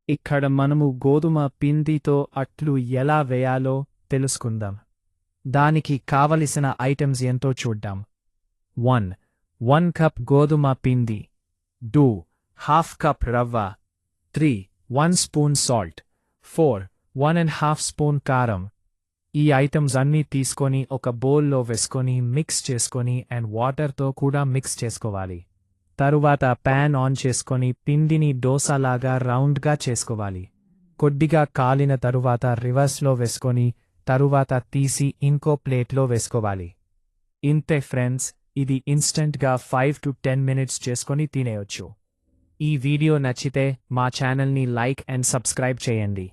ఇక్కడ మనము గోధుమ పిండితో అట్లు ఎలా వేయాలో తెలుసుకుందాం. దానికి కావలసిన ఐటమ్స్ ఎంతో చూద్దాం. 1 కప్ గోధుమ పిండి. 2 హాఫ్ కప్ రవ్వ. 3 1 స్పూన్ సాల్ట్. 4 1½ స్పూన్ కారం. ఈ ఐటమ్స్ అన్నీ తీసుకొని ఒక బౌల్లో వేసుకొని మిక్స్ చేసుకొని అండ్ వాటర్తో కూడా మిక్స్ చేసుకోవాలి. తరువాత ప్యాన్ ఆన్ చేసుకొని పిండిని దోసలాగా రౌండ్గా చేసుకోవాలి. కొద్దిగా కాలిన తరువాత రివర్స్లో వేసుకొని తరువాత తీసి ఇంకో ప్లేట్లో వేసుకోవాలి. ఇంతే ఫ్రెండ్స్, ఇది ఇన్స్టెంట్గా 5 to 10 minutes చేసుకొని తినేయొచ్చు. ఈ వీడియో నచ్చితే మా ఛానల్ని లైక్ అండ్ సబ్స్క్రైబ్ చేయండి.